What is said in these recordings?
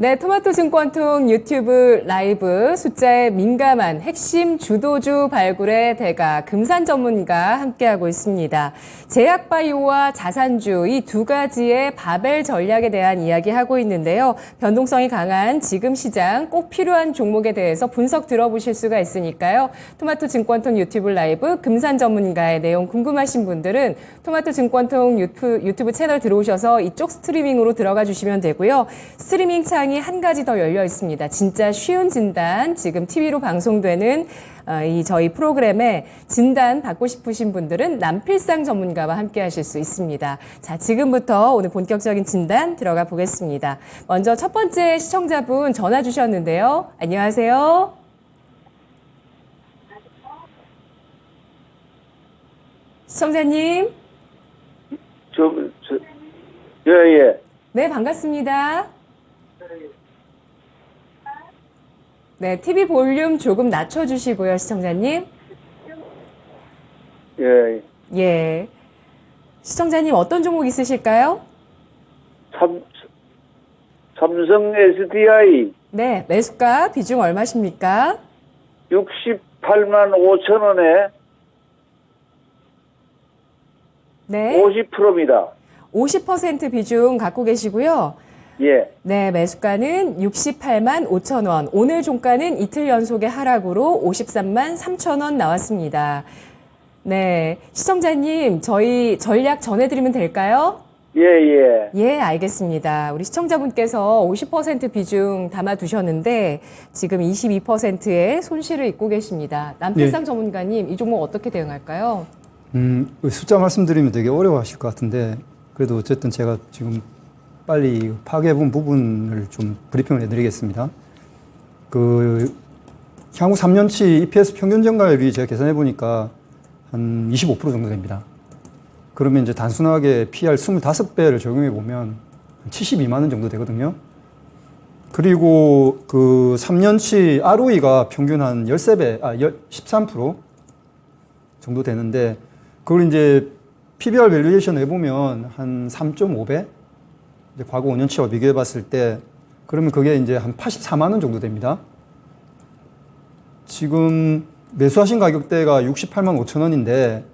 네, 토마토 증권통 유튜브 라이브 숫자에 민감한 핵심 주도주 발굴의 대가 금산 전문가 함께하고 있습니다. 제약바이오와 자산주 이 두 가지의 바벨 전략에 대한 이야기하고 있는데요. 변동성이 강한 지금 시장 꼭 필요한 종목에 대해서 분석 들어보실 수가 있으니까요. 토마토 증권통 유튜브 라이브 금산 전문가의 내용 궁금하신 분들은 토마토 증권통 유튜브 채널 들어오셔서 이쪽 스트리밍으로 들어가 주시면 되고요. 스트리밍 창 한 가지 더 열려 있습니다. 진짜 쉬운 진단, 지금 TV로 방송되는 저희 프로그램에 진단 받고 싶으신 분들은 남필상 전문가와 함께 하실 수 있습니다. 자, 지금부터 오늘 본격적인 진단 들어가 보겠습니다. 먼저 첫 번째 시청자분 전화 주셨는데요. 안녕하세요. 시청자님. 예. 네, 반갑습니다. 네, TV 볼륨 조금 낮춰주시고요, 시청자님. 예. 예. 시청자님 어떤 종목 있으실까요? 삼성 SDI. 네, 매수가 비중 얼마십니까? 68만 5천 원에 네. 50%입니다. 50% 비중 갖고 계시고요. 예. 네, 매수가는 68만 5천 원. 오늘 종가는 이틀 연속의 하락으로 53만 3천 원 나왔습니다. 네, 시청자님, 저희 전략 전해드리면 될까요? 예. 예, 알겠습니다. 우리 시청자분께서 50% 비중 담아두셨는데 지금 22%의 손실을 입고 계십니다. 남필상 전문가님, 이 종목 어떻게 대응할까요? 숫자 말씀드리면 되게 어려워하실 것 같은데 그래도 어쨌든 제가 지금 빨리 파악해본 부분을 좀 브리핑을 해드리겠습니다. 향후 3년치 EPS 평균 증가율이 제가 계산해 보니까 한 25% 정도 됩니다. 그러면 이제 단순하게 PR 25배를 적용해 보면 한 72만 원 정도 되거든요. 그리고 3년치 ROE가 평균 한 13% 정도 되는데 그걸 이제 PBR 밸류에이션 해보면 한 3.5배? 과거 5년치와 비교해 봤을 때, 그러면 그게 이제 한 84만 원 정도 됩니다. 지금 매수하신 가격대가 68만 5천 원인데,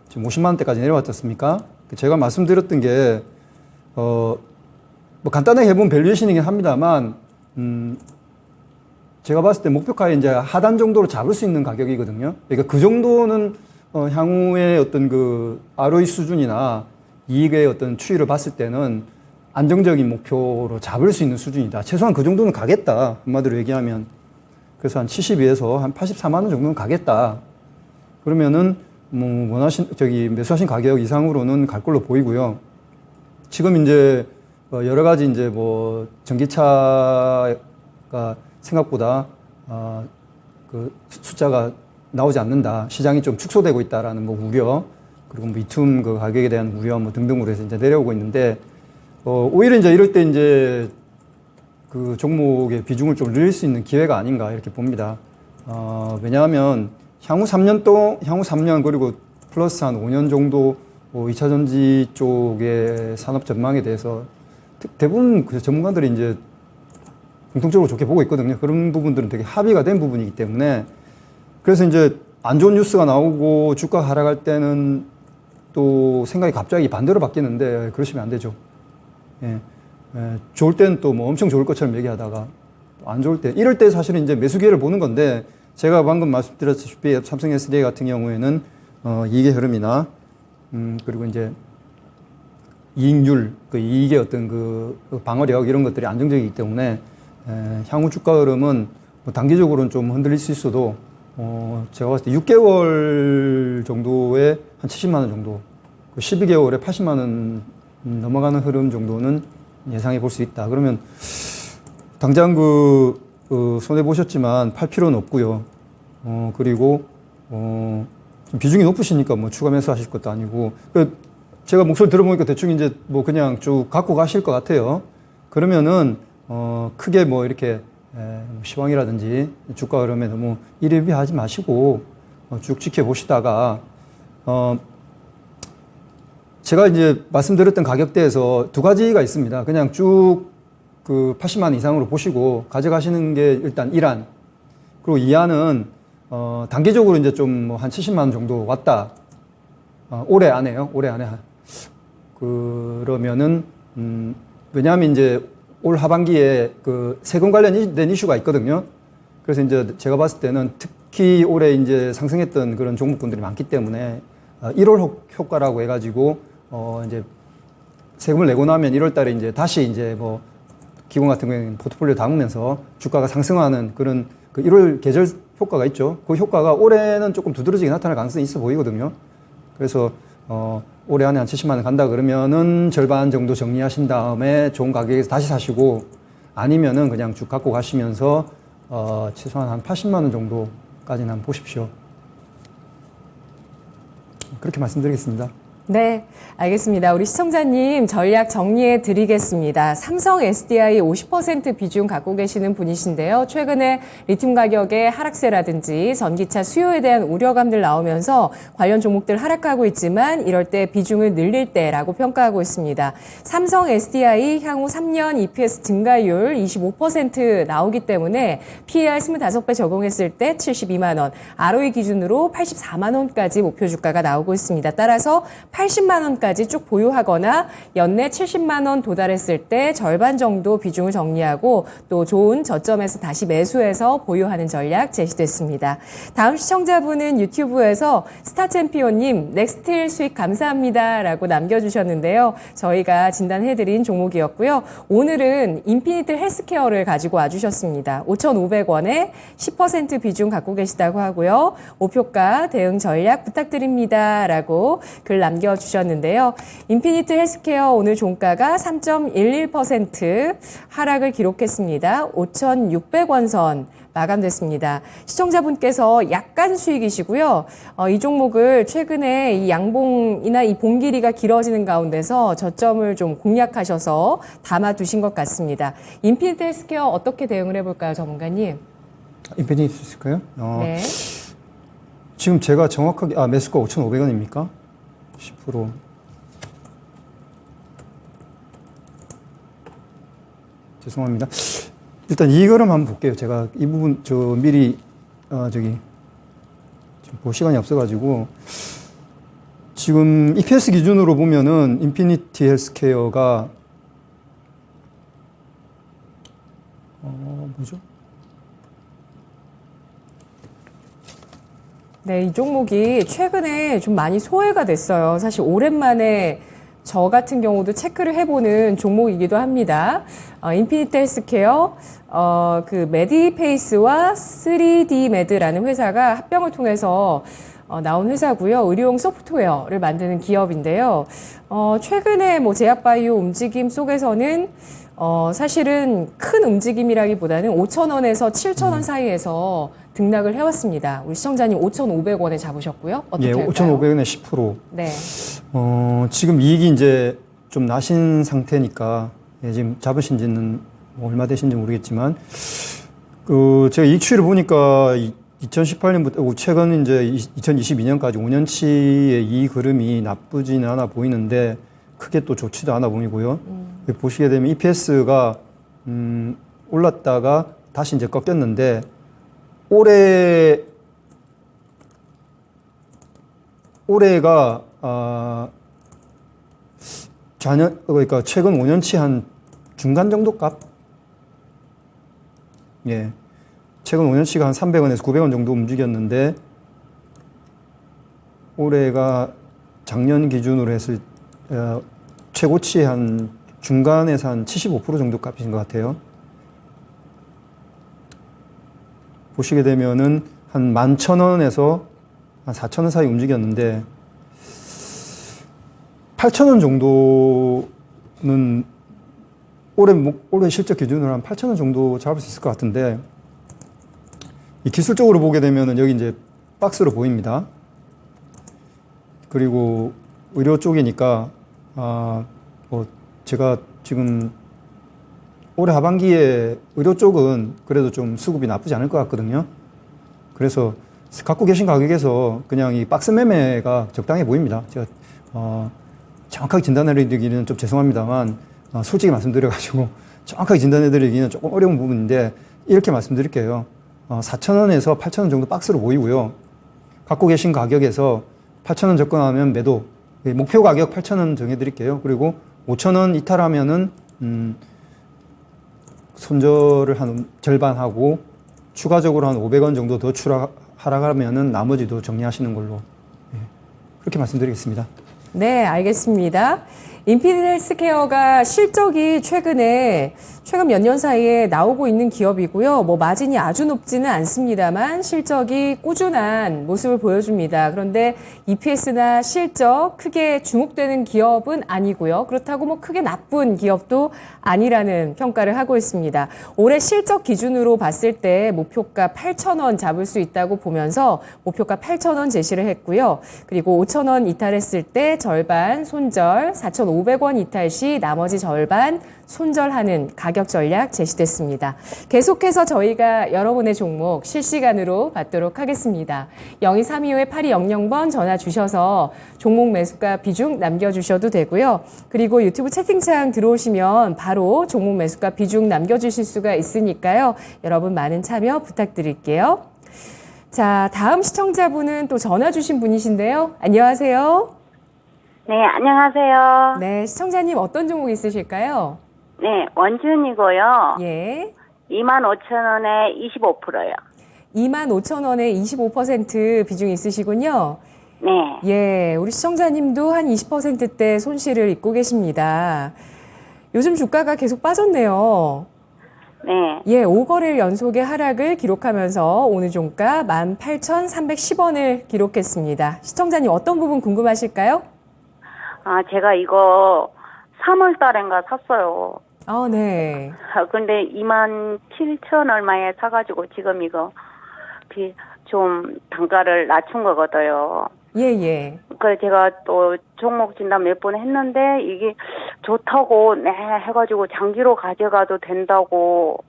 지금 50만 원대까지 내려왔지 않습니까? 제가 말씀드렸던 게, 뭐 간단하게 해본 밸류에이션이긴 합니다만, 제가 봤을 때 목표가에 이제 하단 정도로 잡을 수 있는 가격이거든요. 그러니까 그 정도는 향후의 어떤 ROE 수준이나 이익의 어떤 추이를 봤을 때는 안정적인 목표로 잡을 수 있는 수준이다. 최소한 그 정도는 가겠다. 한마디로 얘기하면. 그래서 한 72에서 한 84만 원 정도는 가겠다. 그러면은 매수하신 가격 이상으로는 갈 걸로 보이고요. 지금 이제 여러 가지 이제 전기차가 생각보다 숫자가 나오지 않는다. 시장이 좀 축소되고 있다라는 우려, 그리고 리튬 가격에 대한 우려 등등으로 해서 이제 내려오고 있는데, 오히려 이제 이럴 때 이제 종목의 비중을 좀 늘릴 수 있는 기회가 아닌가 이렇게 봅니다. 왜냐하면 향후 3년 그리고 플러스 한 5년 정도 2차 전지 쪽의 산업 전망에 대해서 대부분 전문가들이 이제 공통적으로 좋게 보고 있거든요. 그런 부분들은 되게 합의가 된 부분이기 때문에 그래서 이제 안 좋은 뉴스가 나오고 주가가 하락할 때는 또 생각이 갑자기 반대로 바뀌는데 그러시면 안 되죠. 예. 좋을 때는 또 엄청 좋을 것처럼 얘기하다가 안 좋을 때, 이럴 때 사실은 이제 매수 기회를 보는 건데 제가 방금 말씀드렸다시피 삼성 SDI 같은 경우에는 이익의 흐름이나 그리고 이제 이익률, 이익의 어떤 방어력 이런 것들이 안정적이기 때문에 향후 주가 흐름은 단기적으로는 좀 흔들릴 수 있어도 제가 봤을 때 6개월 정도에 한 70만 원 정도, 12개월에 80만 원 넘어가는 흐름 정도는 예상해 볼 수 있다. 그러면 당장 손해 보셨지만 팔 필요는 없고요. 그리고 좀 비중이 높으시니까 추가 매수하실 것도 아니고, 제가 목소리 들어보니까 대충 이제 그냥 쭉 갖고 가실 것 같아요. 그러면은 크게 이렇게 시황이라든지 주가 흐름에 너무 일희일비하지 마시고 쭉 지켜보시다가 제가 이제 말씀드렸던 가격대에서 두 가지가 있습니다. 그냥 쭉 그 80만 원 이상으로 보시고 가져가시는 게 일단 1안. 그리고 2안은 단기적으로 이제 좀 뭐 한 70만 원 정도 왔다. 올해 안에요. 올해 안에. 그러면은 왜냐하면 이제 올 하반기에 그 세금 관련된 이슈가 있거든요. 그래서 이제 제가 봤을 때는 특히 올해 이제 상승했던 그런 종목군들이 많기 때문에 1월 효과라고 해가지고 이제 세금을 내고 나면 1월 달에 이제 다시 이제 뭐 기관 같은 경우에는 포트폴리오 담으면서 주가가 상승하는 그런 그 1월 계절 효과가 있죠. 그 효과가 올해는 조금 두드러지게 나타날 가능성이 있어 보이거든요. 그래서 올해 안에 한 70만 원 간다 그러면은 절반 정도 정리하신 다음에 좋은 가격에서 다시 사시고 아니면은 그냥 쭉 갖고 가시면서 최소한 한 80만 원 정도까지는 한번 보십시오. 그렇게 말씀드리겠습니다. 네, 알겠습니다. 우리 시청자님 전략 정리해 드리겠습니다. 삼성 SDI 50% 비중 갖고 계시는 분이신데요. 최근에 리튬 가격의 하락세라든지 전기차 수요에 대한 우려감들 나오면서 관련 종목들 하락하고 있지만 이럴 때 비중을 늘릴 때라고 평가하고 있습니다. 삼성 SDI 향후 3년 EPS 증가율 25% 나오기 때문에 PER 25배 적용했을 때 72만 원, ROE 기준으로 84만 원까지 목표 주가가 나오고 있습니다. 따라서 80만 원까지 쭉 보유하거나 연내 70만 원 도달했을 때 절반 정도 비중을 정리하고 또 좋은 저점에서 다시 매수해서 보유하는 전략 제시됐습니다. 다음 시청자분은 유튜브에서 스타챔피온님 넥스틸 수익 감사합니다 라고 남겨주셨는데요. 저희가 진단해드린 종목이었고요. 오늘은 인피니트 헬스케어를 가지고 와주셨습니다. 5,500원에 10% 비중 갖고 계시다고 하고요. 목표가 대응 전략 부탁드립니다 라고 글 남겨주셨는데요. 인피니트 헬스케어 오늘 종가가 3.11% 하락을 기록했습니다. 5,600원 선 마감됐습니다. 시청자분께서 약간 수익이시고요. 이 종목을 최근에 이 양봉이나 이 봉 길이가 길어지는 가운데서 저점을 좀 공략하셔서 담아두신 것 같습니다. 인피니트 헬스케어 어떻게 대응을 해볼까요, 전문가님? 인피니트 헬스케어요? 네. 지금 제가 정확하게 매수가 5,500원입니까? 10%. 죄송합니다. 일단 이 그림 한번 볼게요. 제가 이 부분 미리 지금 볼 시간이 없어가지고 지금 EPS 기준으로 보면은 인피니티 헬스케어가 뭐죠? 네, 이 종목이 최근에 좀 많이 소외가 됐어요. 사실 오랜만에 저 같은 경우도 체크를 해보는 종목이기도 합니다. 인피니트 헬스케어, 그 메디페이스와 3D 메드라는 회사가 합병을 통해서 나온 회사고요. 의료용 소프트웨어를 만드는 기업인데요. 최근에 뭐 제약바이오 움직임 속에서는 사실은 큰 움직임이라기보다는 5,000원에서 7,000원 사이에서 등락을 해왔습니다. 우리 시청자님 5,500원에 잡으셨고요. 어떻게 할까요? 5,500원에 10%. 네. 지금 이익이 이제 좀 나신 상태니까, 지금 잡으신 지는 뭐 얼마 되신지 모르겠지만, 제가 이익 추이를 보니까 2018년부터 최근 이제 2022년까지 5년치의 이익 흐름이 나쁘지는 않아 보이는데, 크게 또 좋지도 않아 보이고요. 보시게 되면 EPS가, 올랐다가 다시 이제 꺾였는데, 올해가 그러니까 최근 5년치 한 중간 정도 값? 예. 최근 5년치가 한 300원에서 900원 정도 움직였는데 올해가 작년 기준으로 했을 최고치 한 중간에서 한 75% 정도 값인 것 같아요. 보시게 되면은 한 11,000원에서 한 4,000원 사이 움직였는데 8,000원 정도는 올해 실적 기준으로 한 8,000원 정도 잡을 수 있을 것 같은데 이 기술적으로 보게 되면은 여기 이제 박스로 보입니다. 그리고 의료 쪽이니까 뭐 제가 지금 올해 하반기에 의료 쪽은 그래도 좀 수급이 나쁘지 않을 것 같거든요. 그래서 갖고 계신 가격에서 그냥 이 박스 매매가 적당해 보입니다. 제가 정확하게 진단해드리기는 좀 죄송합니다만 솔직히 말씀드려가지고 정확하게 진단해드리기는 조금 어려운 부분인데 이렇게 말씀드릴게요. 4,000원에서 8,000원 정도 박스로 보이고요. 갖고 계신 가격에서 8,000원 접근하면 매도, 목표 가격 8,000원 정해드릴게요. 그리고 5,000원 이탈하면은 손절을 한 절반 하고 추가적으로 한 500원 정도 더 하락하면은 나머지도 정리하시는 걸로 그렇게 말씀드리겠습니다. 네, 알겠습니다. 인피니트 헬스케어가 실적이 최근 몇 년 사이에 나오고 있는 기업이고요. 뭐 마진이 아주 높지는 않습니다만 실적이 꾸준한 모습을 보여줍니다. 그런데 EPS나 실적 크게 주목되는 기업은 아니고요. 그렇다고 뭐 크게 나쁜 기업도 아니라는 평가를 하고 있습니다. 올해 실적 기준으로 봤을 때 목표가 8,000원 잡을 수 있다고 보면서 목표가 8,000원 제시를 했고요. 그리고 5,000원 이탈했을 때 절반 손절, 4,500원 이탈 시 나머지 절반 손절하는 가격 전략 제시됐습니다. 계속해서 저희가 여러분의 종목 실시간으로 받도록 하겠습니다. 0232-8200번 전화 주셔서 종목 매수가 비중 남겨주셔도 되고요. 그리고 유튜브 채팅창 들어오시면 바로 종목 매수가 비중 남겨주실 수가 있으니까요. 여러분 많은 참여 부탁드릴게요. 자, 다음 시청자분은 또 전화 주신 분이신데요. 안녕하세요. 네, 안녕하세요. 네, 시청자님 어떤 종목 있으실까요? 네, 원준이고요. 예. 25,000원에 25%요. 25,000원에 25% 비중 있으시군요. 네. 예, 우리 시청자님도 한 20%대 손실을 입고 계십니다. 요즘 주가가 계속 빠졌네요. 네. 예, 5거래일 연속의 하락을 기록하면서 오늘 종가 18,310원을 기록했습니다. 시청자님 어떤 부분 궁금하실까요? 아, 제가 이거 3월 달인가 샀어요. 아, 네. 근데 27,000 얼마에 사가지고 지금 이거 좀 단가를 낮춘 거거든요. 예, 예. 그래서 제가 또 종목 진단 몇 번 했는데 이게 좋다고 네 해가지고 장기로 가져가도 된다고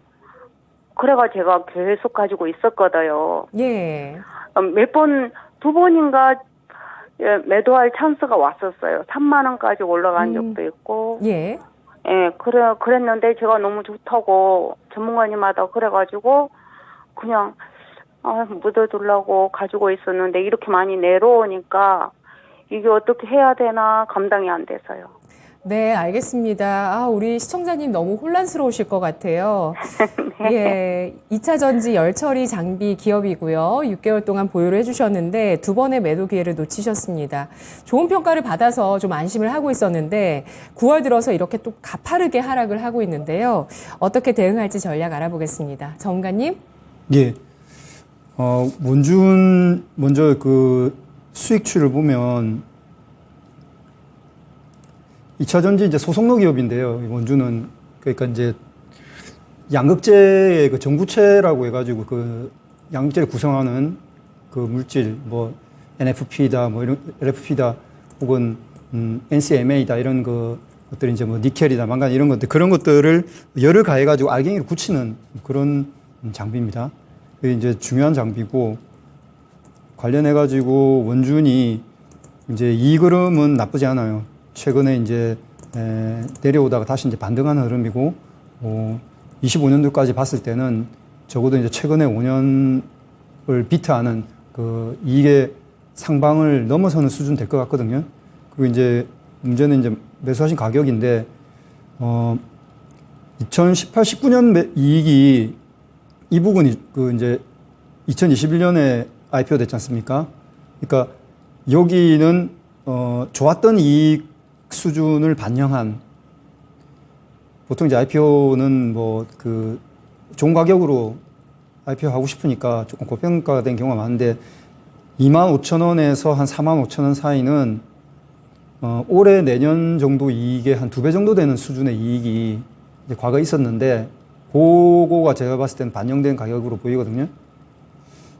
그래가 제가 계속 가지고 있었거든요. 예. 두 번인가 매도할 찬스가 왔었어요. 3만 원까지 올라간 적도 있고. 예. 예, 그랬는데 제가 너무 좋다고 전문가님마다 그래가지고 그냥 묻어두려고 가지고 있었는데 이렇게 많이 내려오니까 이게 어떻게 해야 되나 감당이 안 돼서요. 네, 알겠습니다. 아, 우리 시청자님 너무 혼란스러우실 것 같아요. 네. 예, 2차 전지 열처리 장비 기업이고요. 6개월 동안 보유를 해주셨는데 두 번의 매도 기회를 놓치셨습니다. 좋은 평가를 받아서 좀 안심을 하고 있었는데 9월 들어서 이렇게 또 가파르게 하락을 하고 있는데요. 어떻게 대응할지 전략 알아보겠습니다. 전문가님? 예. 원준 먼저 그 수익추를 보면 2차 전지 이제 소속노 기업인데요. 원주는 그러니까 이제 양극재의 그 전구체라고 해가지고 그 양극재를 구성하는 그 물질 뭐 NFP다 뭐 이런 LFP다 혹은 NCMA다 이런 것들이 이제 뭐 니켈이다 망간 이런 것들 그런 것들을 열을 가해가지고 알갱이를 굳히는 그런 장비입니다. 이게 이제 중요한 장비고 관련해가지고 원준이 이제 이익 흐름은 나쁘지 않아요. 최근에 이제 내려오다가 다시 이제 반등하는 흐름이고 25년도까지 봤을 때는 적어도 이제 최근에 5년을 비트하는 그 이익의 상방을 넘어서는 수준 될 것 같거든요. 그리고 이제 문제는 이제 매수하신 가격인데 2018, 19년 이익이 이 부분이 그 이제 2021년에 IPO 됐지 않습니까? 그러니까 여기는 좋았던 이익 수준을 반영한 보통 이제 IPO는 뭐 그 좋은 가격으로 IPO 하고 싶으니까 조금 고평가가 된 경우가 많은데 25,000원에서 한 45,000원 사이는 올해 내년 정도 이익의 한 2배 정도 되는 수준의 이익이 이제 과거에 있었는데 그거가 제가 봤을 때는 반영된 가격으로 보이거든요.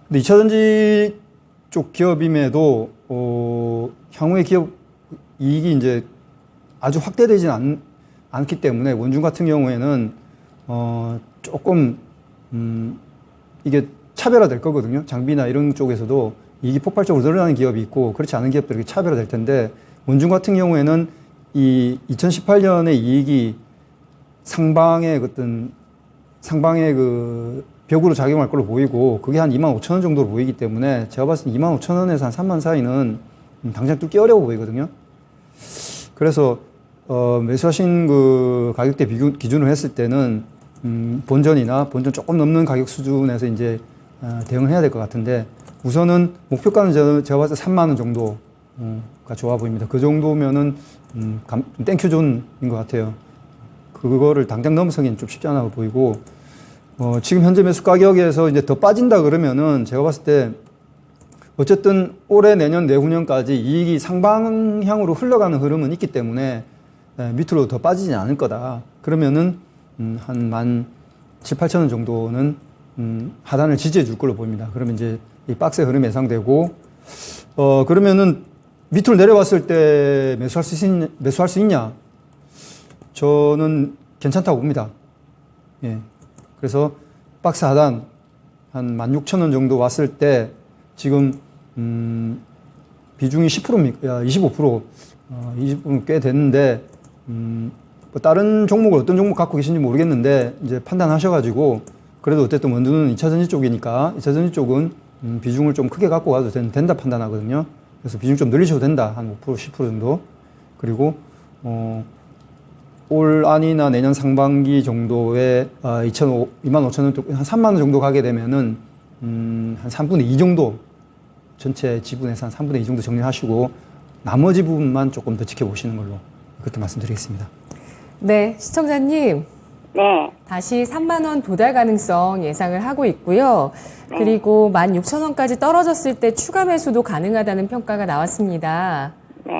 근데 2차전지 쪽 기업임에도 향후의 기업 이익이 이제 아주 확대되지는 않기 때문에 원준 같은 경우에는 조금 이게 차별화될 거거든요. 장비나 이런 쪽에서도 이익이 폭발적으로 늘어나는 기업이 있고 그렇지 않은 기업들이 차별화될 텐데 원준 같은 경우에는 이 2018년의 이익이 상방의 그 벽으로 작용할 걸로 보이고 그게 한 25,000원 정도로 보이기 때문에 제가 봤을 때 25,000원에서 한 3만 사이는 당장 뚫기 어려워 보이거든요. 그래서 매수하신 그 가격대 기준으로 했을 때는 본전이나 본전 조금 넘는 가격 수준에서 이제 대응을 해야 될 것 같은데 우선은 목표가는 제가 봤을 때 3만 원 정도가 좋아 보입니다. 그 정도면은 땡큐 존인 것 같아요. 그거를 당장 넘어서기는 좀 쉽지 않아 보이고 지금 현재 매수 가격에서 이제 더 빠진다 그러면은 제가 봤을 때 어쨌든 올해 내년 내후년까지 이익이 상방향으로 흘러가는 흐름은 있기 때문에 밑으로 더 빠지지 않을 거다. 그러면은 한 17,800원 정도는 하단을 지지해 줄 걸로 보입니다. 그러면 이제 이 박스의 흐름 예상되고 그러면은 밑으로 내려왔을 때 매수할 수 있냐? 저는 괜찮다고 봅니다. 예. 그래서 박스 하단 한 16,000원 정도 왔을 때 지금 비중이 10%입니까? 25%, 20%는 꽤 됐는데 뭐 다른 종목을 어떤 종목 갖고 계신지 모르겠는데 이제 판단하셔가지고 그래도 어쨌든 원두는 2차전지 쪽이니까 2차전지 쪽은 비중을 좀 크게 갖고 가도 된다 판단하거든요. 그래서 비중 좀 늘리셔도 된다. 한 5%, 10% 정도. 그리고 올 안이나 내년 상반기 정도에 25,000원 쪽, 한 3만 원 정도 가게 되면은 한 3분의 2 정도 전체 지분에서 한 3분의 2 정도 정리하시고 나머지 부분만 조금 더 지켜보시는 걸로 그렇게 말씀드리겠습니다. 네, 시청자님. 네. 다시 3만 원 도달 가능성 예상을 하고 있고요. 그리고 16,000원까지 떨어졌을 때 추가 매수도 가능하다는 평가가 나왔습니다. 네.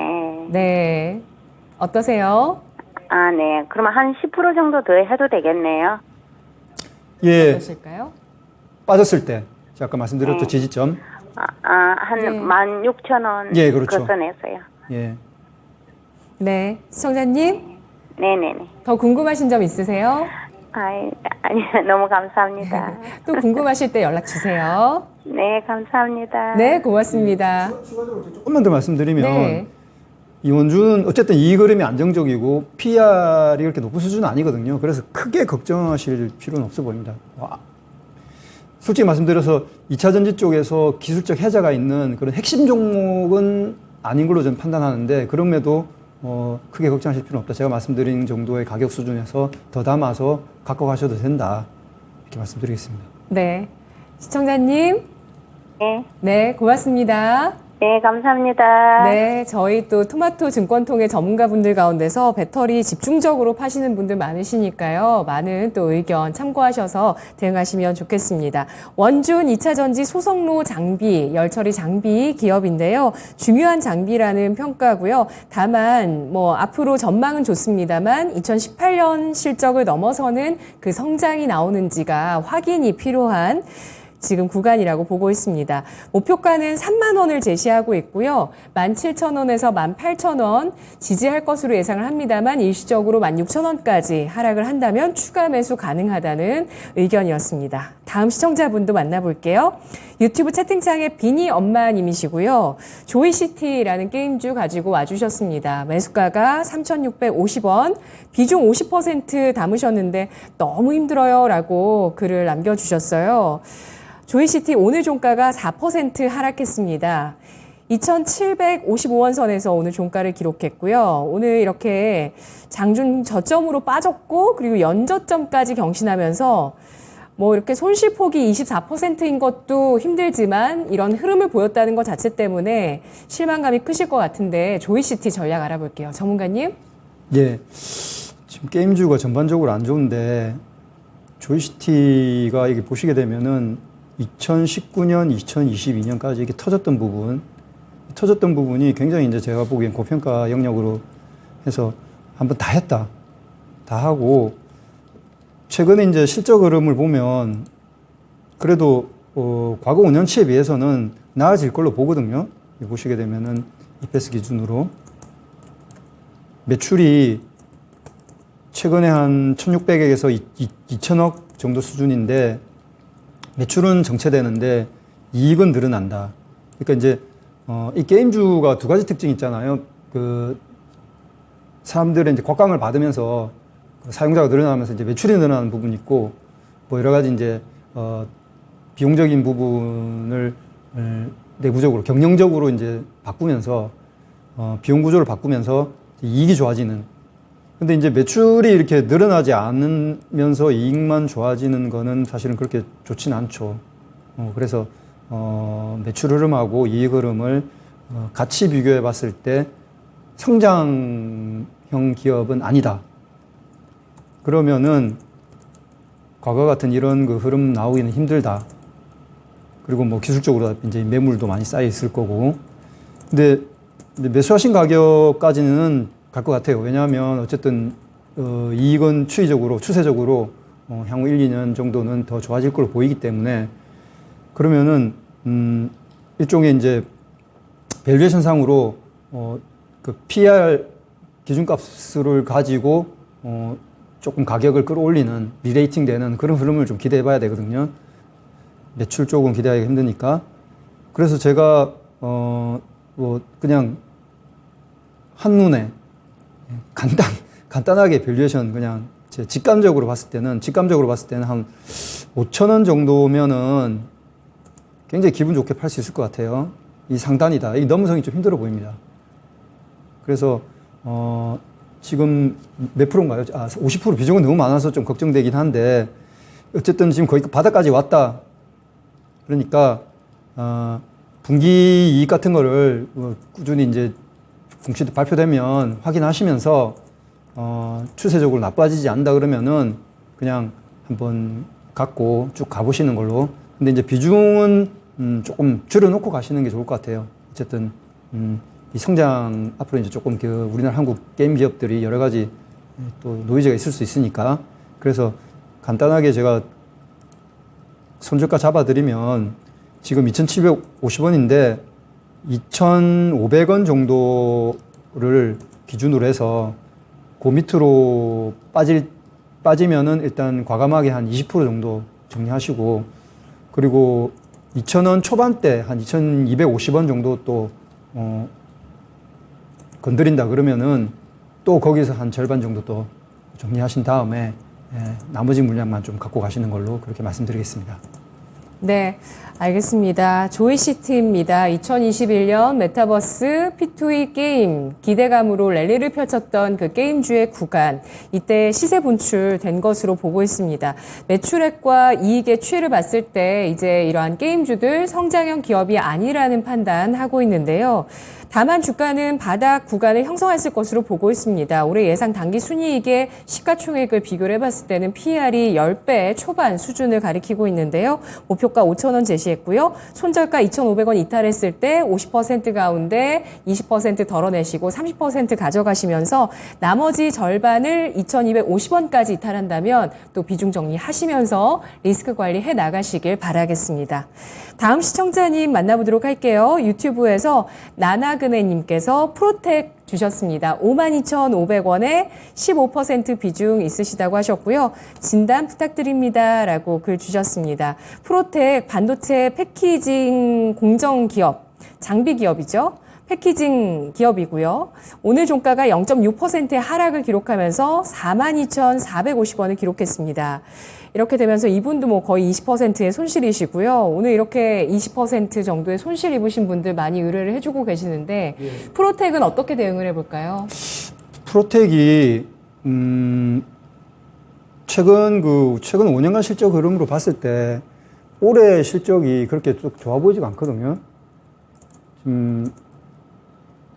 네. 어떠세요? 아, 네. 그러면 한 10% 정도 더 해도 되겠네요. 예, 어떠실까요? 빠졌을 때 제가 아까 말씀드렸던 지지점. 한 네. 16,000원. 예, 그렇죠. 거선해서요. 예. 네. 시청자님, 네네네. 더 궁금하신 점 있으세요? 아니, 너무 감사합니다. 또 궁금하실 때 연락 주세요. 네, 감사합니다. 네, 고맙습니다. 조금만 더 말씀드리면 네. 이 원주는 어쨌든 이익 흐름이 안정적이고 PR이 그렇게 높은 수준은 아니거든요. 그래서 크게 걱정하실 필요는 없어 보입니다. 솔직히 말씀드려서 2차 전지 쪽에서 기술적 해자가 있는 그런 핵심 종목은 아닌 걸로 저는 판단하는데 그럼에도 크게 걱정하실 필요는 없다. 제가 말씀드린 정도의 가격 수준에서 더 담아서 갖고 가셔도 된다. 이렇게 말씀드리겠습니다. 네. 시청자님, 네. 네, 고맙습니다. 네, 감사합니다. 네, 저희 또 토마토 증권통의 전문가분들 가운데서 배터리 집중적으로 파시는 분들 많으시니까요. 많은 또 의견 참고하셔서 대응하시면 좋겠습니다. 원준 2차 전지 소성로 장비, 열처리 장비 기업인데요. 중요한 장비라는 평가고요. 다만 앞으로 전망은 좋습니다만 2018년 실적을 넘어서는 그 성장이 나오는지가 확인이 필요한 지금 구간이라고 보고 있습니다. 목표가는 3만 원을 제시하고 있고요. 17,000원에서 18,000원 지지할 것으로 예상을 합니다만 일시적으로 16,000원까지 하락을 한다면 추가 매수 가능하다는 의견이었습니다. 다음 시청자분도 만나볼게요. 유튜브 채팅창에 비니 엄마님이시고요. 조이시티라는 게임주 가지고 와주셨습니다. 매수가가 3,650원, 비중 50% 담으셨는데 너무 힘들어요 라고 글을 남겨주셨어요. 조이시티 오늘 종가가 4% 하락했습니다. 2,755원 선에서 오늘 종가를 기록했고요. 오늘 이렇게 장중 저점으로 빠졌고 그리고 연저점까지 경신하면서 이렇게 손실폭이 24%인 것도 힘들지만 이런 흐름을 보였다는 것 자체 때문에 실망감이 크실 것 같은데 조이시티 전략 알아볼게요. 전문가님. 예. 지금 게임주가 전반적으로 안 좋은데 조이시티가 이게 보시게 되면은 2019년, 2022년까지 이게 터졌던 부분이 굉장히 이제 제가 보기엔 고평가 영역으로 해서 한번 다 했다. 다 하고 최근에 이제 실적 흐름을 보면 그래도 과거 5년치에 비해서는 나아질 걸로 보거든요. 보시게 되면은 EPS 기준으로 매출이 최근에 한 1,600억에서 2,000억 정도 수준인데 매출은 정체되는데 이익은 늘어난다. 그러니까 이제 이 게임주가 두 가지 특징이 있잖아요. 그 사람들의 이제 곽광을 받으면서 사용자가 늘어나면서 이제 매출이 늘어나는 부분이 있고, 뭐 여러 가지 이제, 비용적인 부분을 내부적으로, 경영적으로 이제 바꾸면서, 비용 구조를 바꾸면서 이익이 좋아지는. 근데 이제 매출이 이렇게 늘어나지 않으면서 이익만 좋아지는 거는 사실은 그렇게 좋지는 않죠. 그래서, 매출 흐름하고 이익 흐름을 같이 비교해 봤을 때 성장형 기업은 아니다. 그러면은 과거 같은 이런 그 흐름 나오기는 힘들다. 그리고 뭐 기술적으로 이제 매물도 많이 쌓여 있을 거고. 근데 매수하신 가격까지는 갈 것 같아요. 왜냐하면 어쨌든 이익은 추세적으로 향후 1, 2년 정도는 더 좋아질 걸로 보이기 때문에 그러면은 일종의 이제 밸류에이션 상으로 그 PR 기준값을 가지고 조금 가격을 끌어올리는 리레이팅 되는 그런 흐름을 좀 기대해 봐야 되거든요. 매출 쪽은 기대하기 힘드니까. 그래서 제가 뭐 그냥 한눈에 간단하게 밸류에이션 그냥 제 직감적으로 봤을 때는 한 5,000원 정도면은 굉장히 기분 좋게 팔 수 있을 것 같아요. 이 상단이다. 이 넘어서기 좀 힘들어 보입니다. 그래서 지금 몇 프로인가요? 50% 비중은 너무 많아서 좀 걱정되긴 한데 어쨌든 지금 거의 바닥까지 왔다. 그러니까 분기 이익 같은 거를 꾸준히 이제 공시 발표되면 확인하시면서 추세적으로 나빠지지 않는다 그러면은 그냥 한번 갖고 쭉 가보시는 걸로. 근데 이제 비중은 조금 줄여놓고 가시는 게 좋을 것 같아요. 어쨌든 이 성장 앞으로 이제 조금 그 우리나라 한국 게임 기업들이 여러 가지 또 노이즈가 있을 수 있으니까 그래서 간단하게 제가 손절가 잡아드리면 지금 2,750원인데 2,500원 정도를 기준으로 해서 그 밑으로 빠지면은 일단 과감하게 한 20% 정도 정리하시고 그리고 2,000원 초반대 한 2,250원 정도 또 건드린다 그러면은 또 거기서 한 절반 정도 또 정리하신 다음에 나머지 물량만 좀 갖고 가시는 걸로 그렇게 말씀드리겠습니다. 네, 알겠습니다. 조이시티입니다. 2021년 메타버스 P2E 게임 기대감으로 랠리를 펼쳤던 그 게임주의 구간 이때 시세 분출된 것으로 보고 있습니다. 매출액과 이익의 추이를 봤을 때 이제 이러한 게임주들 성장형 기업이 아니라는 판단하고 있는데요. 다만 주가는 바닥 구간을 형성했을 것으로 보고 있습니다. 올해 예상 단기 순이익의 시가총액을 비교를 해봤을 때는 PR이 10배 초반 수준을 가리키고 있는데요. 목표가 5,000원 제시했고요. 손절가 2,500원 이탈했을 때 50% 가운데 20% 덜어내시고 30% 가져가시면서 나머지 절반을 2,250원까지 이탈한다면 또 비중 정리하시면서 리스크 관리해 나가시길 바라겠습니다. 다음 시청자님 만나보도록 할게요. 유튜브에서 나나그네님께서 프로텍 주셨습니다. 52,500원에 15% 비중 있으시다고 하셨고요. 진단 부탁드립니다. 라고 글 주셨습니다. 프로텍 반도체 패키징 공정기업, 장비기업이죠. 패키징 기업이고요. 오늘 종가가 0.6%의 하락을 기록하면서 42,450원을 기록했습니다. 이렇게 되면서 이분도 뭐 거의 20%의 손실이시고요. 오늘 이렇게 20% 정도의 손실 입으신 분들 많이 의뢰를 해주고 계시는데 프로텍은 어떻게 대응을 해볼까요? 프로텍이 최근 5년간 실적 흐름으로 봤을 때 올해 실적이 그렇게 쭉 좋아 보이지가 않거든요.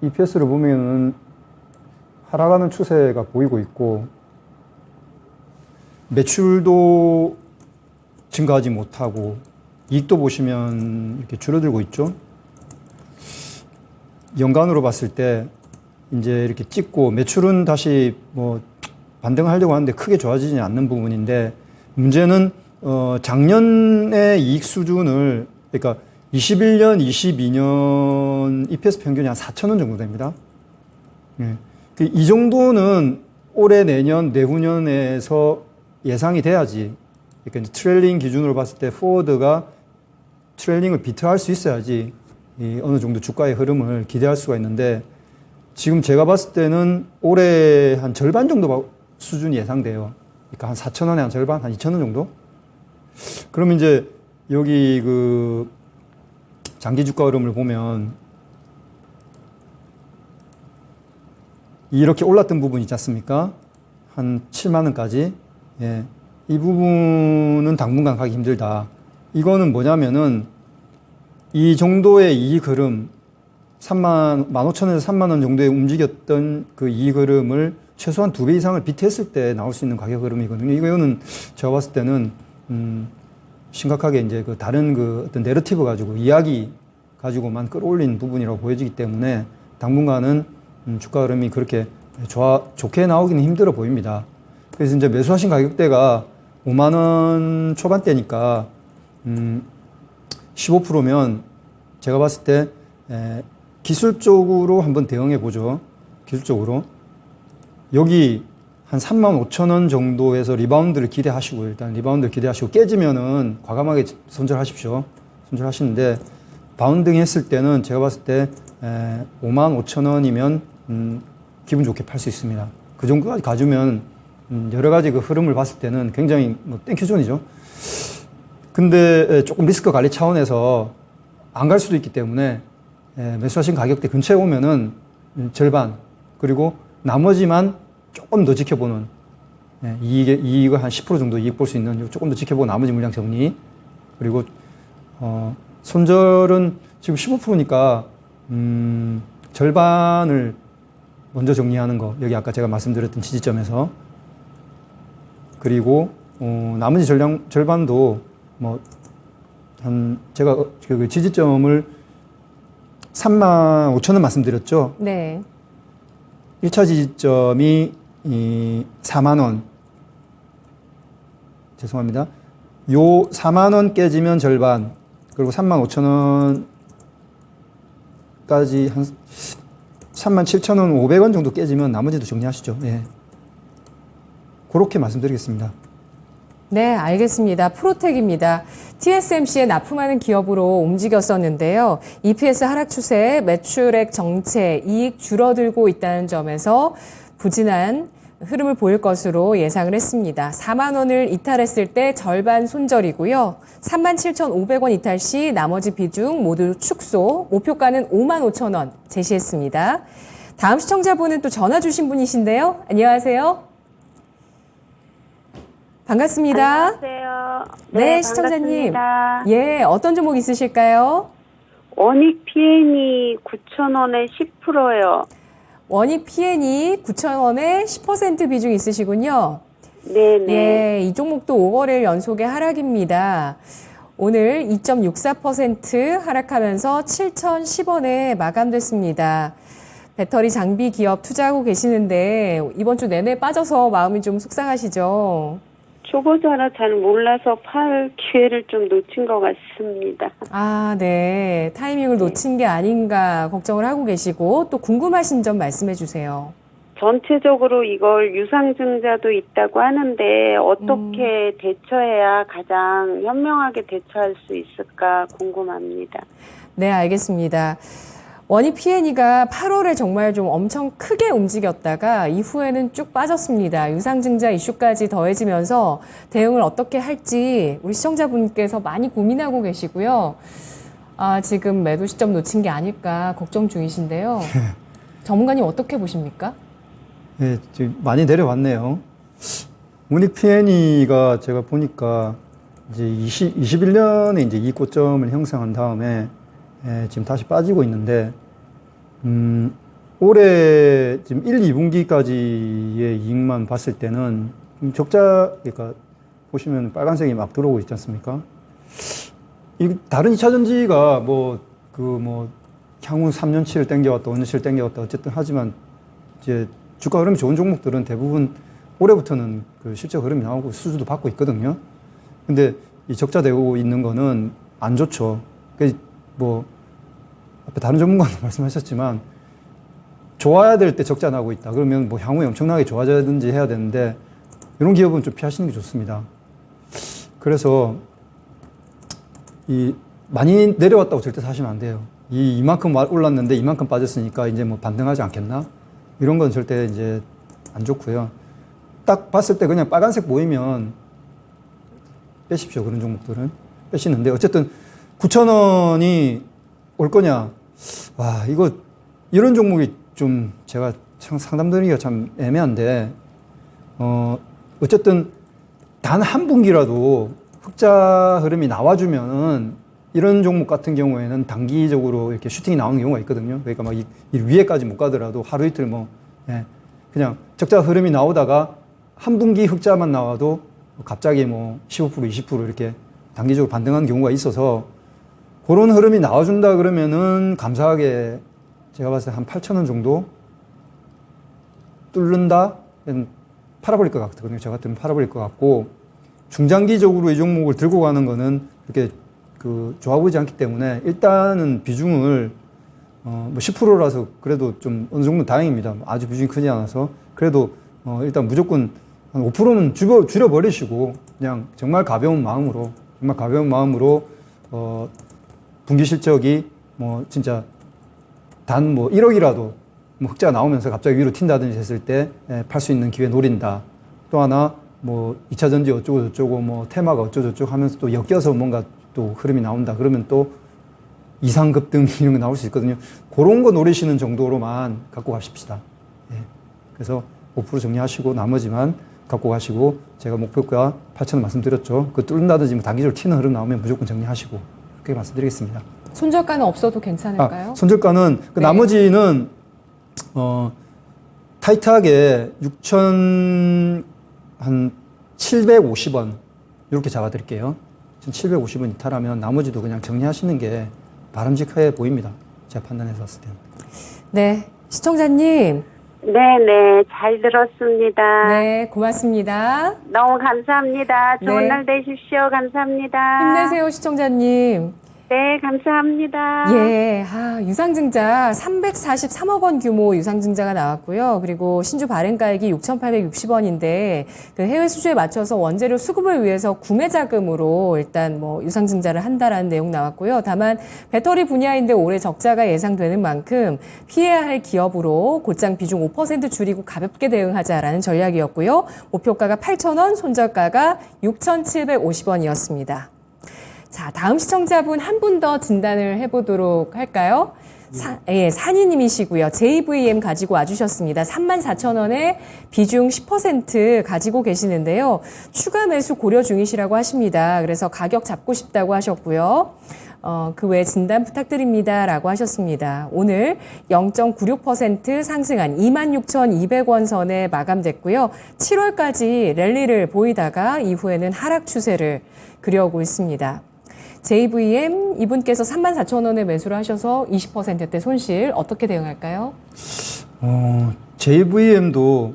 EPS를 보면은 하락하는 추세가 보이고 있고 매출도 증가하지 못하고 이익도 보시면 이렇게 줄어들고 있죠. 연간으로 봤을 때 이제 이렇게 찍고 매출은 다시 뭐 반등하려고 하는데 크게 좋아지지 않는 부분인데 문제는 작년의 이익 수준을 그러니까 21년, 22년 EPS 평균이 한 4,000원 정도 됩니다. 예. 이 정도는 올해, 내년, 내후년에서 예상이 돼야지. 그러니까 이제 트레일링 기준으로 봤을 때 포워드가 트레일링을 비트할 수 있어야지 어느 정도 주가의 흐름을 기대할 수가 있는데 지금 제가 봤을 때는 올해 한 절반 정도 수준이 예상돼요. 그러니까 한 4,000원에 한 절반, 한 2,000원 정도? 그럼 이제 여기 그 장기 주가 흐름을 보면 이렇게 올랐던 부분 있지 않습니까? 한 7만 원까지. 예. 이 부분은 당분간 가기 힘들다. 이거는 뭐냐면은 이 정도의 이익 흐름 15,000원에서 3만 원 정도에 움직였던 그 이익 흐름을 최소한 2배 이상을 비트했을 때 나올 수 있는 가격 흐름이거든요. 이거는 제가 봤을 때는 심각하게 이제 그 다른 그 어떤 내러티브 가지고 이야기 가지고만 끌어올린 부분이라고 보여지기 때문에 당분간은 주가 흐름이 그렇게 좋게 나오기는 힘들어 보입니다. 그래서 이제 매수하신 가격대가 5만 원 초반대니까 15%면 제가 봤을 때 기술적으로 한번 대응해 보죠. 기술적으로 여기 한 35,000원 정도에서 리바운드를 기대하시고 일단 리바운드를 기대하시고 깨지면은 과감하게 손절하십시오. 손절하시는데 바운딩 했을 때는 제가 봤을 때 55,000원이면 기분 좋게 팔 수 있습니다. 그 정도까지 가주면 여러 가지 그 흐름을 봤을 때는 굉장히 뭐 땡큐존이죠. 근데 조금 리스크 관리 차원에서 안 갈 수도 있기 때문에 매수하신 가격대 근처에 오면은 절반 그리고 나머지만 조금 더 지켜보는 이익을 한 10% 정도 이익 볼 수 있는 조금 더 지켜보고 나머지 물량 정리 그리고 손절은 지금 15%니까 절반을 먼저 정리하는 거 여기 아까 제가 말씀드렸던 지지점에서 그리고 나머지 절반도 뭐 한 제가 그 지지점을 35,000원 말씀드렸죠. 네. 1차 지지점이 4만 원. 죄송합니다. 요 4만 원 깨지면 절반. 그리고 35,000원까지 한 37,000원 500원 정도 깨지면 나머지도 정리하시죠. 예. 그렇게 말씀드리겠습니다. 네, 알겠습니다. 프로텍입니다. TSMC에 납품하는 기업으로 움직였었는데요. EPS 하락 추세, 매출액 정체, 이익 줄어들고 있다는 점에서 부진한 흐름을 보일 것으로 예상을 했습니다. 4만 원을 이탈했을 때 절반 손절이고요. 37,500원 이탈 시 나머지 비중 모두 축소, 목표가는 55,000원 제시했습니다. 다음 시청자분은 또 전화 주신 분이신데요. 안녕하세요. 반갑습니다. 안녕하세요. 네, 시청자님. 반갑습니다. 예, 어떤 종목 있으실까요? 원익 PN이 9,000원에 10%요. 원익 PN이 9,000원에 10% 비중 있으시군요. 네네. 예, 이 종목도 5거래일 연속의 하락입니다. 오늘 2.64% 하락하면서 7,010원에 마감됐습니다. 배터리 장비 기업 투자하고 계시는데 이번 주 내내 빠져서 마음이 좀 속상하시죠? 초보자라 잘 몰라서 팔 기회를 좀 놓친 것 같습니다. 아, 네. 타이밍을 놓친 게 아닌가 걱정을 하고 계시고 또 궁금하신 점 말씀해 주세요. 전체적으로 이걸 유상증자도 있다고 하는데 어떻게 대처해야 가장 현명하게 대처할 수 있을까 궁금합니다. 네, 알겠습니다. 원익 PN이가 8월에 정말 좀 엄청 크게 움직였다가 이후에는 쭉 빠졌습니다. 유상증자 이슈까지 더해지면서 대응을 어떻게 할지 우리 시청자분께서 많이 고민하고 계시고요. 아, 지금 매도 시점 놓친 게 아닐까 걱정 중이신데요. 전문가님 어떻게 보십니까? 네, 지금 많이 내려왔네요. 원익 PN이가 제가 보니까 이제 21년에 이제 이 고점을 형성한 다음에 지금 다시 빠지고 있는데, 올해 지금 1, 2분기까지의 이익만 봤을 때는 적자, 그러니까 보시면 빨간색이 막 들어오고 있지 않습니까? 이 다른 2차 전지가 향후 3년치를 땡겨왔다, 5년치를 땡겨왔다, 어쨌든 하지만 이제 주가 흐름이 좋은 종목들은 대부분 올해부터는 그 실적 흐름이 나오고 수주도 받고 있거든요. 근데 이 적자 되고 있는 거는 안 좋죠. 앞에 다른 전문가도 말씀하셨지만, 좋아야 될 때 적자 나고 있다. 그러면 향후에 엄청나게 좋아져야든지 해야 되는데, 이런 기업은 좀 피하시는 게 좋습니다. 그래서, 많이 내려왔다고 절대 사시면 안 돼요. 이만큼 올랐는데 이만큼 빠졌으니까 이제 반등하지 않겠나? 이런 건 절대 이제 안 좋고요. 딱 봤을 때 그냥 빨간색 보이면 빼십시오. 그런 종목들은 빼시는데 어쨌든 9,000원이 올 거냐? 와, 이거 이런 종목이 좀 제가 상담드리기가 참 애매한데 어쨌든 단 한 분기라도 흑자 흐름이 나와주면은 이런 종목 같은 경우에는 단기적으로 이렇게 슈팅이 나오는 경우가 있거든요. 그러니까 막 이 위에까지 못 가더라도 하루 이틀 뭐 그냥 적자 흐름이 나오다가 한 분기 흑자만 나와도 갑자기 뭐 15% 20% 이렇게 단기적으로 반등하는 경우가 있어서 그런 흐름이 나와준다 그러면은 감사하게 제가 봤을 때 한 8,000원 정도 뚫는다? 팔아버릴 것 같거든요. 저 같으면 팔아버릴 것 같고, 중장기적으로 이 종목을 들고 가는 거는 그렇게 좋아 보이지 않기 때문에 일단은 비중을 뭐 10%라서 그래도 좀 어느 정도 다행입니다. 아주 비중이 크지 않아서. 그래도 일단 무조건 한 5%는 줄여버리시고 그냥 정말 가벼운 마음으로 분기 실적이 뭐 진짜 단 뭐 1억이라도 뭐 흑자가 나오면서 갑자기 위로 튄다든지 했을 때 팔 수 있는 기회 노린다. 또 하나 뭐 2차 전지 어쩌고 저쩌고 뭐 테마가 어쩌고 저쩌고 하면서 또 엮여서 뭔가 또 흐름이 나온다. 그러면 또 이상급등 이런 게 나올 수 있거든요. 그런 거 노리시는 정도로만 갖고 가십시다. 그래서 5% 정리하시고 나머지만 갖고 가시고, 제가 목표가 8,000원 말씀드렸죠. 그 뚫는다든지 뭐 단기적으로 튀는 흐름 나오면 무조건 정리하시고, 그렇게 말씀드리겠습니다. 손절가는 없어도 괜찮을까요? 손절가는 네. 나머지는 타이트하게 6,750원 이렇게 잡아드릴게요. 750원 이탈하면 나머지도 그냥 정리하시는 게 바람직해 보입니다. 제가 판단해서 봤을 때는. 네, 시청자님. 네네, 잘 들었습니다. 네, 고맙습니다. 너무 감사합니다. 좋은 네. 날 되십시오. 감사합니다. 힘내세요, 시청자님. 네, 감사합니다. 예, 유상증자 343억 원 규모 유상증자가 나왔고요. 그리고 신주 발행가액이 6,860원인데 그 해외 수주에 맞춰서 원재료 수급을 위해서 구매 자금으로 일단 뭐 유상증자를 한다라는 내용 나왔고요. 다만 배터리 분야인데 올해 적자가 예상되는 만큼 피해야 할 기업으로 곧장 비중 5% 줄이고 가볍게 대응하자라는 전략이었고요. 목표가가 8,000원, 손절가가 6,750원이었습니다. 자, 다음 시청자분 한 분 더 진단을 해보도록 할까요? 산이님이시고요. JVM 가지고 와주셨습니다. 34,000원에 비중 10% 가지고 계시는데요. 추가 매수 고려 중이시라고 하십니다. 그래서 가격 잡고 싶다고 하셨고요. 그 외 진단 부탁드립니다. 라고 하셨습니다. 오늘 0.96% 상승한 26,200원 선에 마감됐고요. 7월까지 랠리를 보이다가 이후에는 하락 추세를 그려오고 있습니다. JVM 이분께서 34,000원에 매수를 하셔서 20%대 손실 어떻게 대응할까요? JVM도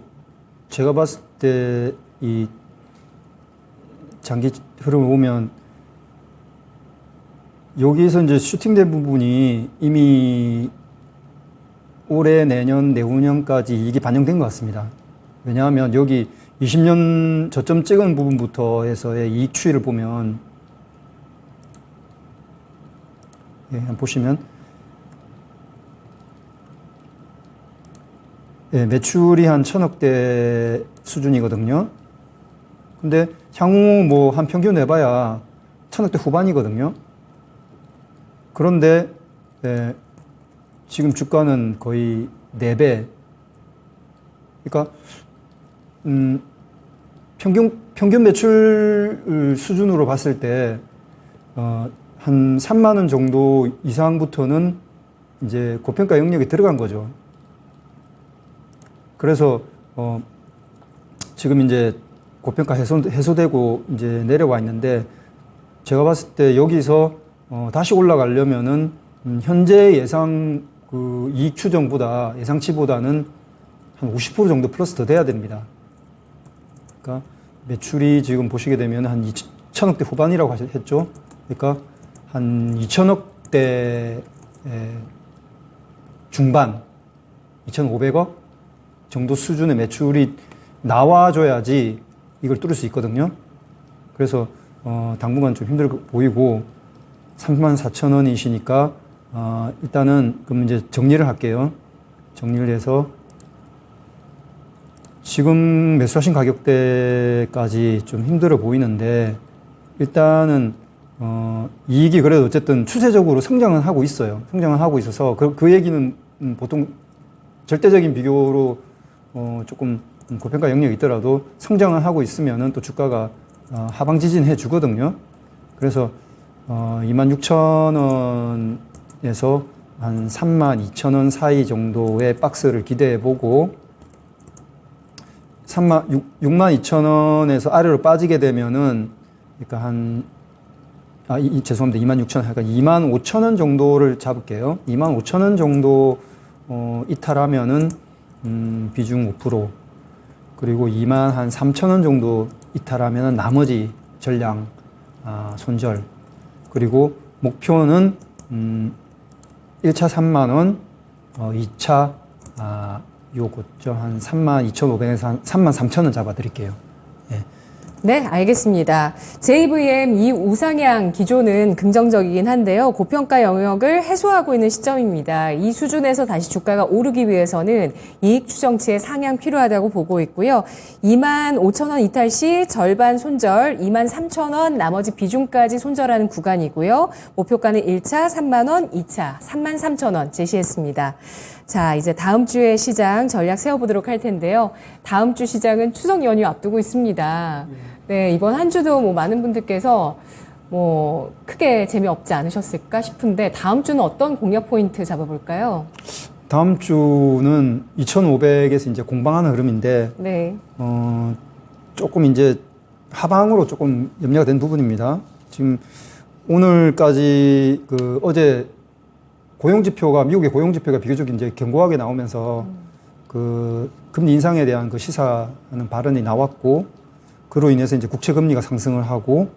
제가 봤을 때 이 장기 흐름을 보면 여기에서 이제 슈팅된 부분이 이미 올해, 내년, 내후년까지 이익이 반영된 것 같습니다. 왜냐하면 여기 20년 저점 찍은 부분부터 해서의 이익 추이를 보면, 한번 보시면, 매출이 한 1,000억대 수준이거든요. 근데 향후 뭐 한 평균 내봐야 1,000억대 후반이거든요. 그런데 지금 주가는 거의 4배. 그러니까 평균 매출 수준으로 봤을 때 한 3만 원 정도 이상부터는 이제 고평가 영역에 들어간 거죠. 그래서 지금 이제 고평가 해소되고 이제 내려와 있는데, 제가 봤을 때 여기서 다시 올라가려면은 현재 예상 그 이익 추정보다, 예상치보다는 한 50% 정도 플러스 더 돼야 됩니다. 그러니까 매출이 지금 보시게 되면 한 2,000억대 후반이라고 했죠. 그러니까 한 2,000억대 중반, 2,500억 정도 수준의 매출이 나와줘야지 이걸 뚫을 수 있거든요. 그래서 당분간 좀 힘들어 보이고, 34,000원이시니까 일단은 그럼 이제 정리를 할게요. 정리를 해서 지금 매수하신 가격대까지 좀 힘들어 보이는데 일단은 이익이 그래도 어쨌든 추세적으로 성장은 하고 있어요. 성장은 하고 있어서 그 얘기는 보통 절대적인 비교로 조금 고평가 영역이 있더라도 성장을 하고 있으면은 또 주가가 하방 지진해 주거든요. 그래서 26,000원에서 한 32,000원 사이 정도의 박스를 기대해 보고 62,000원에서 아래로 빠지게 되면은 그러니까 죄송합니다. 26,000원, 그러니까 25,000원 정도를 잡을게요. 25,000원 정도 이탈하면은 비중 5%, 그리고 23,000원 정도 이탈하면은 나머지 전량 손절. 그리고 목표는 1차 3만 원, 2차 요거죠. 한 32,500에서 한 33,000원 잡아드릴게요. 예. 네, 알겠습니다. JVM 이 우상향 기조는 긍정적이긴 한데요. 고평가 영역을 해소하고 있는 시점입니다. 이 수준에서 다시 주가가 오르기 위해서는 이익 추정치의 상향 필요하다고 보고 있고요. 25,000원 이탈 시 절반 손절, 23,000원 나머지 비중까지 손절하는 구간이고요. 목표가는 1차 3만 원, 2차 33,000원 제시했습니다. 자, 이제 다음 주에 시장 전략 세워보도록 할 텐데요. 다음 주 시장은 추석 연휴 앞두고 있습니다. 네, 이번 한 주도 많은 분들께서 크게 재미없지 않으셨을까 싶은데 다음 주는 어떤 공략 포인트 잡아볼까요? 다음 주는 2,500에서 이제 공방하는 흐름인데, 네. 조금 이제 하방으로 조금 염려가 된 부분입니다. 지금 오늘까지 어제 미국의 고용지표가 비교적 이제 견고하게 나오면서 금리 인상에 대한 시사하는 발언이 나왔고, 그로 인해서 이제 국채 금리가 상승을 하고,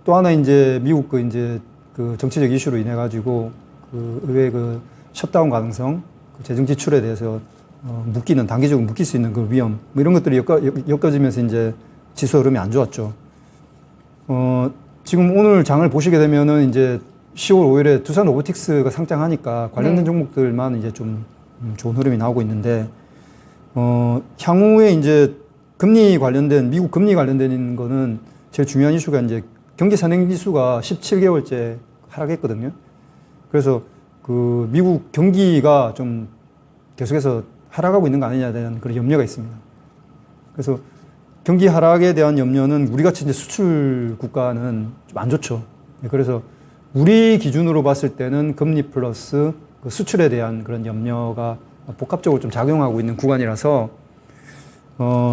또 하나 이제 미국 정치적 이슈로 인해 가지고 의회 셧다운 가능성, 재정 지출에 대해서 단기적으로 묶일 수 있는 위험, 이런 것들이 엮어지면서 이제 지수 흐름이 안 좋았죠. 지금 오늘 장을 보시게 되면은 이제 10월 5일에 두산 로보틱스가 상장하니까 관련된 종목들만 이제 좀 좋은 흐름이 나오고 있는데, 향후에 이제 미국 금리 관련된 거는 제일 중요한 이슈가 이제 경기 선행 지수가 17개월째 하락했거든요. 그래서 미국 경기가 좀 계속해서 하락하고 있는 거 아니냐에 대한 그런 염려가 있습니다. 그래서 경기 하락에 대한 염려는 우리 같이 이제 수출 국가는 좀 안 좋죠. 그래서 우리 기준으로 봤을 때는 금리 플러스 수출에 대한 그런 염려가 복합적으로 좀 작용하고 있는 구간이라서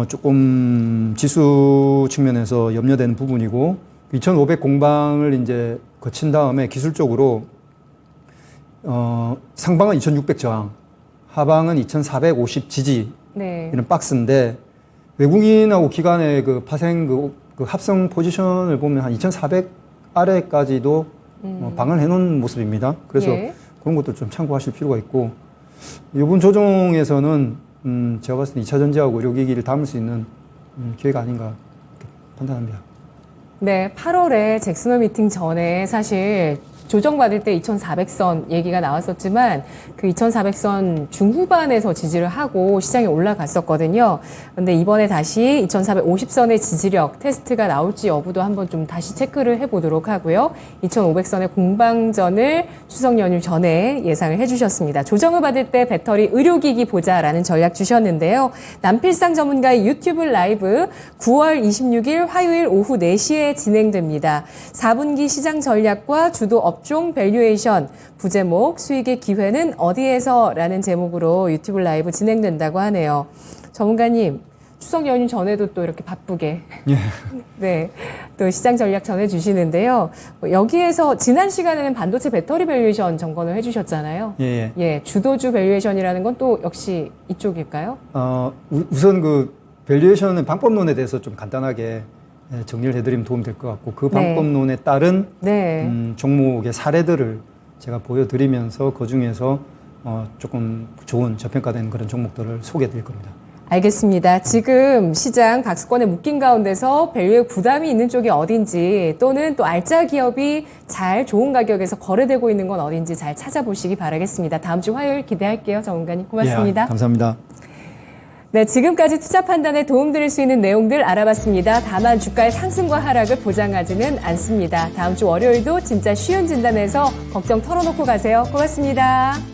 조금 지수 측면에서 염려되는 부분이고, 2,500 공방을 이제 거친 다음에 기술적으로 상방은 2,600 저항, 하방은 2,450 지지, 이런 박스인데, 외국인하고 기관의 파생 합성 포지션을 보면 한 2,400 아래까지도 방을 해놓은 모습입니다. 그래서 그런 것도 좀 참고하실 필요가 있고, 이번 조정에서는 제가 봤을 때 2차 전지하고 의료기기를 담을 수 있는 기회가 아닌가 판단합니다. 네, 8월에 잭슨홀 미팅 전에 사실 조정받을 때 2,400선 얘기가 나왔었지만 그 2,400선 중후반에서 지지를 하고 시장에 올라갔었거든요. 그런데 이번에 다시 2,450선의 지지력 테스트가 나올지 여부도 한번 좀 다시 체크를 해보도록 하고요. 2,500선의 공방전을 추석 연휴 전에 예상을 해주셨습니다. 조정을 받을 때 배터리 의료기기 보자라는 전략 주셨는데요. 남필상 전문가의 유튜브 라이브 9월 26일 화요일 오후 4시에 진행됩니다. 4분기 시장 전략과 주도 업종 밸류에이션, 부제목, 수익의 기회는 어디에서? 라는 제목으로 유튜브 라이브 진행된다고 하네요. 전문가님, 추석 연휴 전에도 또 이렇게 바쁘게 네, 또 시장 전략 전해주시는데요. 여기에서 지난 시간에는 반도체 배터리 밸류에이션 점검을 해주셨잖아요. 주도주 밸류에이션이라는 건 또 역시 이쪽일까요? 우선 밸류에이션은 방법론에 대해서 좀 간단하게 정리를 해드리면 도움이 될 것 같고, 그 방법론에 따른 종목의 사례들을 제가 보여드리면서 그 중에서 조금 좋은 저평가된 그런 종목들을 소개해드릴 겁니다. 알겠습니다. 지금 시장 박스권에 묶인 가운데서 밸류에 부담이 있는 쪽이 어딘지, 또는 또 알짜 기업이 잘 좋은 가격에서 거래되고 있는 건 어딘지 잘 찾아보시기 바라겠습니다. 다음 주 화요일 기대할게요. 전문가님 고맙습니다. 감사합니다. 네, 지금까지 투자 판단에 도움드릴 수 있는 내용들 알아봤습니다. 다만 주가의 상승과 하락을 보장하지는 않습니다. 다음 주 월요일도 진짜 쉬운 진단에서 걱정 털어놓고 가세요. 고맙습니다.